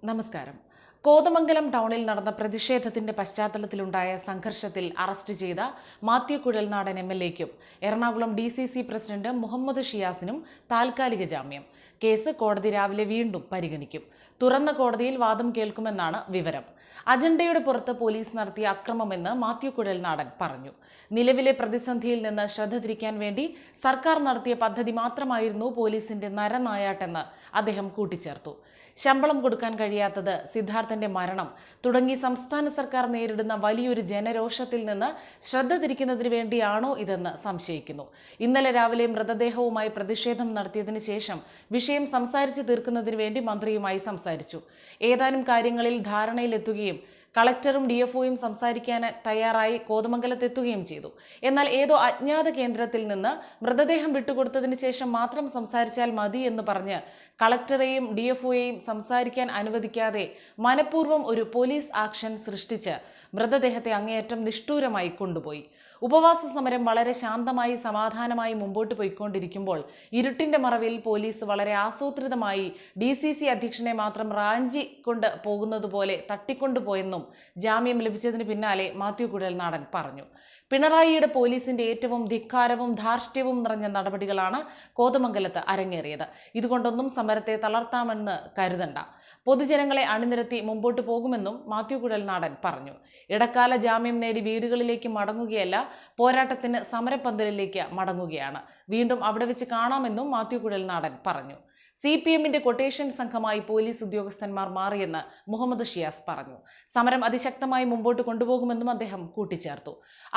നമസ്കാരം. കോതമംഗലം ടൗണിൽ നടന്ന പ്രതിഷേധത്തിന്റെ പശ്ചാത്തലത്തിലുണ്ടായ സംഘർഷത്തിൽ അറസ്റ്റ് ചെയ്ത മാത്യു കുഴൽനാടൻ എംഎൽഎയ്ക്കും എറണാകുളം DCC പ്രസിഡന്റ് മുഹമ്മദ് ഷിയാസിനും താൽക്കാലിക ജാമ്യം. കേസ് കോടതി രാവിലെ വീണ്ടും പരിഗണിക്കും. തുറന്ന കോടതിയിൽ വാദം കേൾക്കുമെന്നാണ് വിവരം. അജണ്ടയുടെ പുറത്ത് പോലീസ് നടത്തിയ അക്രമമെന്ന് മാത്യു കുഴൽനാടൻ പറഞ്ഞു. നിലവിലെ പ്രതിസന്ധിയിൽ നിന്ന് ശ്രദ്ധ തിരിക്കാൻ വേണ്ടി സർക്കാർ നടത്തിയ പദ്ധതി മാത്രമായിരുന്നു പോലീസിന്റെ നരനായാട്ടെന്ന് അദ്ദേഹം കൂട്ടിച്ചേർത്തു. ശമ്പളം കൊടുക്കാൻ കഴിയാത്തത്, സിദ്ധാർത്ഥന്റെ മരണം തുടങ്ങി സംസ്ഥാന സർക്കാർ നേരിടുന്ന വലിയൊരു ജനരോഷത്തിൽ നിന്ന് ശ്രദ്ധ തിരിക്കുന്നതിന് വേണ്ടിയാണോ ഇതെന്ന് സംശയിക്കുന്നു. ഇന്നലെ രാവിലെ മൃതദേഹവുമായി പ്രതിഷേധം നടത്തിയതിനു ശേഷം വിഷയം സംസാരിച്ചു തീർക്കുന്നതിന് വേണ്ടി മന്ത്രിയുമായി സംസാരിച്ചു. ഏതാനും കാര്യങ്ങളിൽ ധാരണയിലെത്തുകയും കളക്ടറും DFOയും സംസാരിക്കാൻ തയ്യാറായി കോതമംഗലത്തെത്തുകയും ചെയ്തു. എന്നാൽ ഏതോ അജ്ഞാത കേന്ദ്രത്തിൽ നിന്ന് മൃതദേഹം വിട്ടുകൊടുത്തതിന് ശേഷം മാത്രം സംസാരിച്ചാൽ മതി എന്ന് പറഞ്ഞ് കളക്ടറെയും DFOയെയും സംസാരിക്കാൻ അനുവദിക്കാതെ മനഃപൂർവ്വം ഒരു പോലീസ് ആക്ഷൻ സൃഷ്ടിച്ച് മൃതദേഹത്തെ അങ്ങേയറ്റം നിഷ്ഠൂരമായി കൊണ്ടുപോയി. ഉപവാസ സമരം വളരെ ശാന്തമായി സമാധാനമായി മുമ്പോട്ട് പോയിക്കൊണ്ടിരിക്കുമ്പോൾ ഇരുട്ടിന്റെ മറവിൽ പോലീസ് വളരെ ആസൂത്രിതമായി DCC അധ്യക്ഷനെ മാത്രം റാഞ്ചി കൊണ്ട് പോകുന്നത് പോലെ തട്ടിക്കൊണ്ടുപോയെന്നും ജാമ്യം ലഭിച്ചതിന് പിന്നാലെ മാത്യു കുഴൽനാടൻ പറഞ്ഞു. പിണറായിയുടെ പോലീസിന്റെ ഏറ്റവും ധിക്കാരവും ധാർഷ്ട്യവും നിറഞ്ഞ നടപടികളാണ് കോതമംഗലത്ത് അരങ്ങേറിയത്. ഇതുകൊണ്ടൊന്നും സമരത്തെ തളർത്താമെന്ന് കരുതണ്ട. പൊതുജനങ്ങളെ അണിനിരത്തി മുമ്പോട്ട് പോകുമെന്നും മാത്യു കുഴൽനാടൻ പറഞ്ഞു. ഇടക്കാല ജാമ്യം നേടി വീടുകളിലേക്ക് മടങ്ങുകയല്ല, പോരാട്ടത്തിന് സമരപ്പന്തലിലേക്ക് മടങ്ങുകയാണ്. വീണ്ടും അവിടെ വെച്ച് കാണാമെന്നും മാത്യു കുഴൽനാടൻ പറഞ്ഞു. CPMന്റെ കൊട്ടേഷൻ സംഘമായി പോലീസ് ഉദ്യോഗസ്ഥന്മാർ മാറിയെന്ന് മുഹമ്മദ് ഷിയാസ് പറഞ്ഞു. സമരം അതിശക്തമായി മുമ്പോട്ട് കൊണ്ടുപോകുമെന്നും അദ്ദേഹം കൂട്ടിച്ചേർത്തു.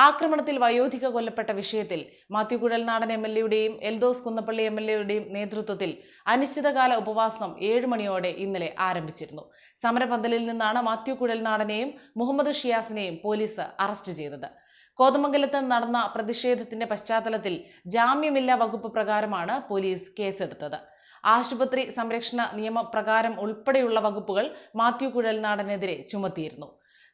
ആക്രമണത്തിൽ വയോധിക കൊല്ലപ്പെട്ട വിഷയത്തിൽ മാത്യു കുഴൽനാടൻ MLAയുടെയും എൽദോസ് കുന്നപ്പള്ളി MLAയുടെയും നേതൃത്വത്തിൽ അനിശ്ചിതകാല ഉപവാസം 7 മണിയോടെ ഇന്നലെ ആരംഭിച്ചിരുന്നു. സമരപന്തലിൽ നിന്നാണ് മാത്യു കുഴൽനാടനെയും മുഹമ്മദ് ഷിയാസിനെയും പോലീസ് അറസ്റ്റ് ചെയ്തത്. കോതമംഗലത്ത് നടന്ന പ്രതിഷേധത്തിന്റെ പശ്ചാത്തലത്തിൽ ജാമ്യമില്ലാ വകുപ്പ് പ്രകാരമാണ് പോലീസ് കേസെടുത്തത്. ആശുപത്രി സംരക്ഷണ നിയമപ്രകാരം ഉൾപ്പെടെയുള്ള വകുപ്പുകൾ മാത്യു കുഴൽനാടനെതിരെ ചുമത്തിയിരുന്നു.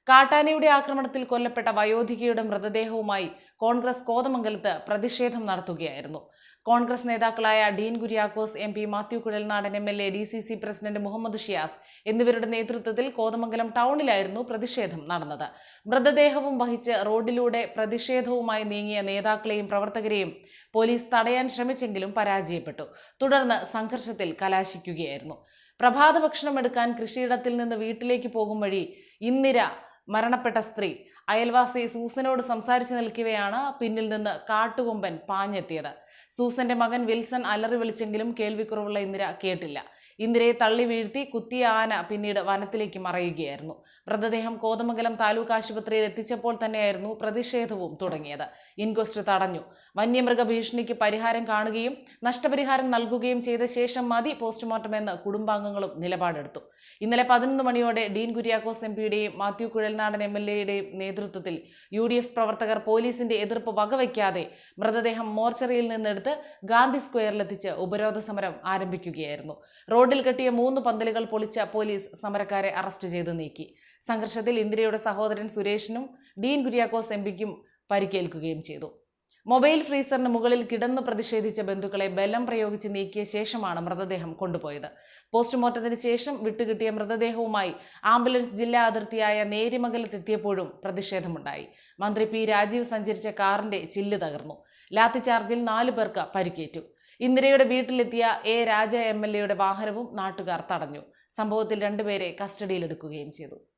കാട്ടാനയുടെ ആക്രമണത്തിൽ കൊല്ലപ്പെട്ട വയോധികയുടെ മൃതദേഹവുമായി കോൺഗ്രസ് കോതമംഗലത്ത് പ്രതിഷേധം നടത്തുകയായിരുന്നു. കോൺഗ്രസ് നേതാക്കളായ Dean Kuriakose MP, Mathew Kuzhalnadan MLA, DCC president Muhammad Shiyas എന്നിവരുടെ നേതൃത്വത്തിൽ കോതമംഗലം ടൗണിലായിരുന്നു പ്രതിഷേധം നടന്നത്. മൃതദേഹവും വഹിച്ച് റോഡിലൂടെ പ്രതിഷേധവുമായി നീങ്ങിയ നേതാക്കളെയും പ്രവർത്തകരെയും പോലീസ് തടയാൻ ശ്രമിച്ചെങ്കിലും പരാജയപ്പെട്ടു. തുടർന്ന് സംഘർഷത്തിൽ കലാശിക്കുകയായിരുന്നു. പ്രഭാത ഭക്ഷണം എടുക്കാൻ കൃഷിയിടത്തിൽ നിന്ന് വീട്ടിലേക്ക് പോകും വഴി ഇന്ദിര മരണപ്പെട്ട സ്ത്രീ അയൽവാസി സൂസനോട് സംസാരിച്ചു നിൽക്കവെയാണ് പിന്നിൽ നിന്ന് കാട്ടുകൊമ്പൻ പാഞ്ഞെത്തിയത്. സൂസന്റെ മകൻ വിൽസൺ അലറി വിളിച്ചെങ്കിലും കേൾവിക്കുറവുള്ള ഇന്ദിര കേട്ടില്ല. ഇന്ദിരയെ തള്ളി വീഴ്ത്തി കുത്തിയ ആന പിന്നീട് വനത്തിലേക്ക് മറയുകയായിരുന്നു. മൃതദേഹം കോതമംഗലം താലൂക്ക് ആശുപത്രിയിൽ എത്തിച്ചപ്പോൾ തന്നെയായിരുന്നു പ്രതിഷേധവും തുടങ്ങിയത്. ഇൻക്വസ്റ്റ് തടഞ്ഞു. വന്യമൃഗ ഭീഷണിക്ക് പരിഹാരം കാണുകയും നഷ്ടപരിഹാരം നൽകുകയും ചെയ്ത ശേഷം മതി പോസ്റ്റ്മോർട്ടം എന്ന് കുടുംബാംഗങ്ങളും നിലപാടെടുത്തു. ഇന്നലെ 11 മണിയോടെ ഡീൻ കുര്യാക്കോസ് MPയുടെയും മാത്യു കുഴൽനാടൻ MLAയുടെയും നേതൃത്വത്തിൽ UDF പ്രവർത്തകർ പോലീസിന്റെ എതിർപ്പ് വകവയ്ക്കാതെ മൃതദേഹം മോർച്ചറിയിൽ നിന്നെടുത്ത് ഗാന്ധി സ്ക്വയറിലെത്തിച്ച് ഉപരോധ സമരം ആരംഭിക്കുകയായിരുന്നു. റോഡിൽ കെട്ടിയ 3 പന്തലുകൾ പൊളിച്ച പോലീസ് സമരക്കാരെ അറസ്റ്റ് ചെയ്ത് നീക്കി. സംഘർഷത്തിൽ ഇന്ദിരയുടെ സഹോദരൻ സുരേഷിനും ഡീൻ കുര്യാക്കോസ് MPയ്ക്കും പരിക്കേൽക്കുകയും ചെയ്തു. മൊബൈൽ ഫ്രീസറിന് മുകളിൽ കിടന്ന് പ്രതിഷേധിച്ച ബന്ധുക്കളെ ബലം പ്രയോഗിച്ച് നീക്കിയ ശേഷമാണ് മൃതദേഹം കൊണ്ടുപോയത്. പോസ്റ്റ്മോർട്ടത്തിന് ശേഷം വിട്ടുകിട്ടിയ മൃതദേഹവുമായി ആംബുലൻസ് ജില്ലാ അതിർത്തിയായ നേര്യമംഗലത്തെത്തിയപ്പോഴും പ്രതിഷേധമുണ്ടായി. മന്ത്രി P. രാജീവ് സഞ്ചരിച്ച കാറിന്റെ ചില്ല് തകർന്നു. ലാത്തിചാർജിൽ 4 പേർക്ക് പരിക്കേറ്റു. ഇന്ദിരയുടെ വീട്ടിലെത്തിയ A. രാജ MLAയുടെ വാഹനവും നാട്ടുകാർ തടഞ്ഞു. സംഭവത്തിൽ 2 പേരെ കസ്റ്റഡിയിലെടുക്കുകയും ചെയ്തു.